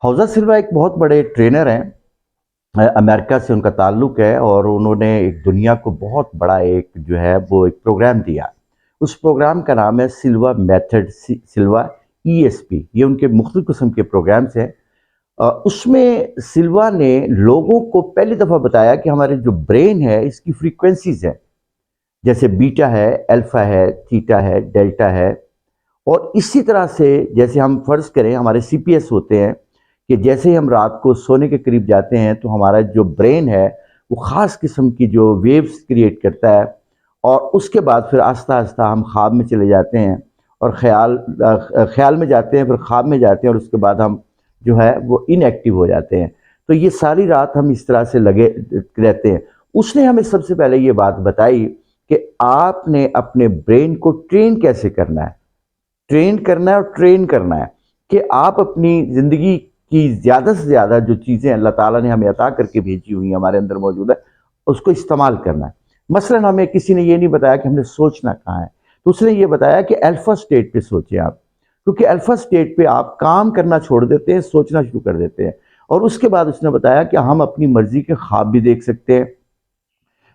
حوزہ سلوا ایک بہت بڑے ٹرینر ہیں، امریکہ سے ان کا تعلق ہے اور انہوں نے ایک دنیا کو بہت بڑا ایک جو ہے وہ ایک پروگرام دیا۔ اس پروگرام کا نام ہے سلوا میتھڈ، سلوا ESP۔ یہ ان کے مختلف قسم کے پروگرامز ہیں۔ اس میں سلوا نے لوگوں کو پہلی دفعہ بتایا کہ ہمارے جو برین ہے اس کی فریکوینسیز ہیں، جیسے بیٹا ہے، الفا ہے، تھیٹا ہے، ڈیلٹا ہے۔ اور اسی طرح سے جیسے ہم فرض کریں ہمارے CPS ہوتے ہیں کہ جیسے ہی ہم رات کو سونے کے قریب جاتے ہیں تو ہمارا جو برین ہے وہ خاص قسم کی جو ویوز کریٹ کرتا ہے، اور اس کے بعد پھر آہستہ آہستہ ہم خواب میں چلے جاتے ہیں اور خیال میں جاتے ہیں، پھر خواب میں جاتے ہیں، اور اس کے بعد ہم جو ہے وہ ان ایکٹیو ہو جاتے ہیں۔ تو یہ ساری رات ہم اس طرح سے لگے رہتے ہیں۔ اس نے ہمیں سب سے پہلے یہ بات بتائی کہ آپ نے اپنے برین کو ٹرین کیسے کرنا ہے، اور ٹرین کرنا ہے کہ آپ اپنی زندگی کی زیادہ سے زیادہ جو چیزیں اللہ تعالیٰ نے ہمیں عطا کر کے بھیجی ہوئی ہیں، ہمارے اندر موجود ہے، اس کو استعمال کرنا ہے۔ مثلا ہمیں کسی نے یہ نہیں بتایا کہ ہم نے سوچنا کہاں ہے، تو اس نے یہ بتایا کہ الفا سٹیٹ پہ سوچیں آپ، کیونکہ الفا سٹیٹ پہ آپ کام کرنا چھوڑ دیتے ہیں، سوچنا شروع کر دیتے ہیں۔ اور اس کے بعد اس نے بتایا کہ ہم اپنی مرضی کے خواب بھی دیکھ سکتے ہیں۔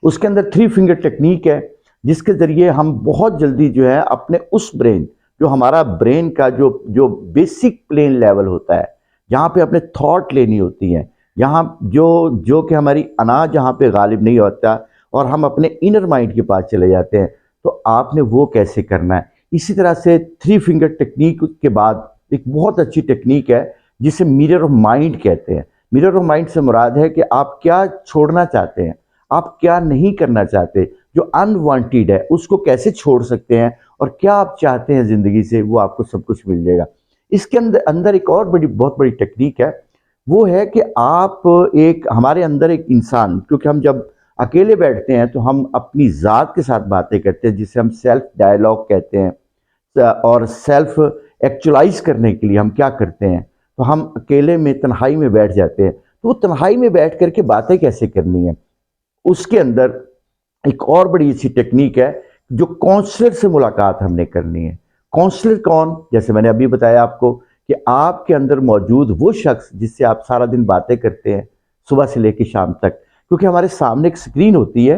اس کے اندر 3 فنگر ٹیکنیک ہے، جس کے ذریعے ہم بہت جلدی جو ہے اپنے اس برین، جو ہمارا برین کا جو بیسک پلین لیول ہوتا ہے، جہاں پہ اپنے تھاٹ لینی ہوتی ہیں، یہاں جو کہ ہماری انا جہاں پہ غالب نہیں ہوتا، اور ہم اپنے انر مائنڈ کے پاس چلے جاتے ہیں، تو آپ نے وہ کیسے کرنا ہے۔ اسی طرح سے 3 فنگر ٹیکنیک کے بعد ایک بہت اچھی ٹیکنیک ہے جسے میرر آف مائنڈ کہتے ہیں۔ میرر آف مائنڈ سے مراد ہے کہ آپ کیا چھوڑنا چاہتے ہیں، آپ کیا نہیں کرنا چاہتے، جو انوانٹیڈ ہے اس کو کیسے چھوڑ سکتے ہیں، اور کیا آپ چاہتے ہیں زندگی سے، وہ آپ کو سب کچھ مل جائے گا۔ اس کے اندر ایک اور بہت بڑی ٹیکنیک ہے، وہ ہے کہ ہمارے اندر ایک انسان، کیونکہ ہم جب اکیلے بیٹھتے ہیں تو ہم اپنی ذات کے ساتھ باتیں کرتے ہیں، جسے ہم سیلف ڈائلاگ کہتے ہیں، اور سیلف ایکچولائز کرنے کے لیے ہم کیا کرتے ہیں، تو ہم اکیلے میں تنہائی میں بیٹھ جاتے ہیں۔ تو وہ تنہائی میں بیٹھ کر کے باتیں کیسے کرنی ہیں، اس کے اندر ایک اور بڑی اچھی ٹیکنیک ہے، جو کونسلر سے ملاقات ہم نے کرنی ہے۔ کونسلر کون؟ جیسے میں نے ابھی بتایا آپ کو کہ آپ کے اندر موجود وہ شخص جس سے آپ سارا دن باتیں کرتے ہیں، صبح سے لے کے شام تک، کیونکہ ہمارے سامنے ایک سکرین ہوتی ہے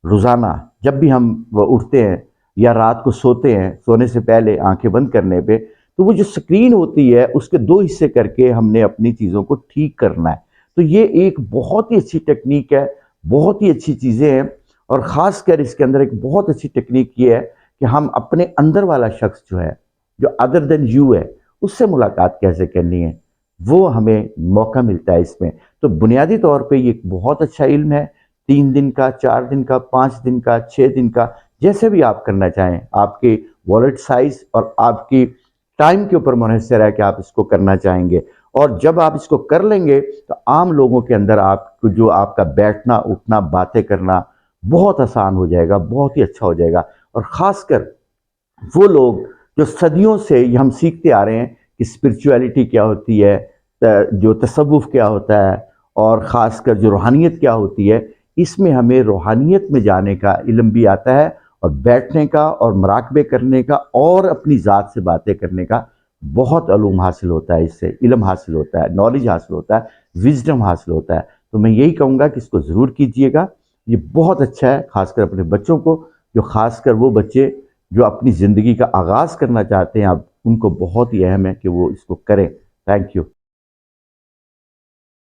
روزانہ جب بھی ہم اٹھتے ہیں یا رات کو سوتے ہیں، سونے سے پہلے آنکھیں بند کرنے پہ، تو وہ جو سکرین ہوتی ہے اس کے 2 حصے کر کے ہم نے اپنی چیزوں کو ٹھیک کرنا ہے۔ تو یہ ایک بہت ہی اچھی ٹیکنیک ہے، بہت ہی اچھی چیزیں ہیں، اور خاص کر اس کے اندر ایک بہت اچھی ٹیکنیک یہ ہے کہ ہم اپنے اندر والا شخص جو ہے، جو ادر دین یو ہے، اس سے ملاقات کیسے کرنی ہے، وہ ہمیں موقع ملتا ہے اس میں۔ تو بنیادی طور پہ یہ ایک بہت اچھا علم ہے، 3 دن کا، 4 دن کا، 5 دن کا، 6 دن کا، جیسے بھی آپ کرنا چاہیں، آپ کے والٹ سائز اور آپ کی ٹائم کے اوپر منحصر ہے کہ آپ اس کو کرنا چاہیں گے۔ اور جب آپ اس کو کر لیں گے تو عام لوگوں کے اندر آپ کا بیٹھنا اٹھنا باتیں کرنا بہت آسان ہو جائے گا، بہت ہی اچھا ہو جائے گا۔ اور خاص کر وہ لوگ جو صدیوں سے یہ ہم سیکھتے آ رہے ہیں کہ اسپرچویلٹی کیا ہوتی ہے، جو تصوف کیا ہوتا ہے، اور خاص کر جو روحانیت کیا ہوتی ہے، اس میں ہمیں روحانیت میں جانے کا علم بھی آتا ہے، اور بیٹھنے کا اور مراقبے کرنے کا اور اپنی ذات سے باتیں کرنے کا بہت علوم حاصل ہوتا ہے، اس سے علم حاصل ہوتا ہے، نالج حاصل ہوتا ہے، وزڈم حاصل ہوتا ہے۔ تو میں یہی کہوں گا کہ اس کو ضرور کیجئے گا، یہ بہت اچھا ہے، خاص کر اپنے بچوں کو، جو خاص کر وہ بچے جو اپنی زندگی کا آغاز کرنا چاہتے ہیں، اب ان کو بہت ہی اہم ہے کہ وہ اس کو کریں۔ Thank you.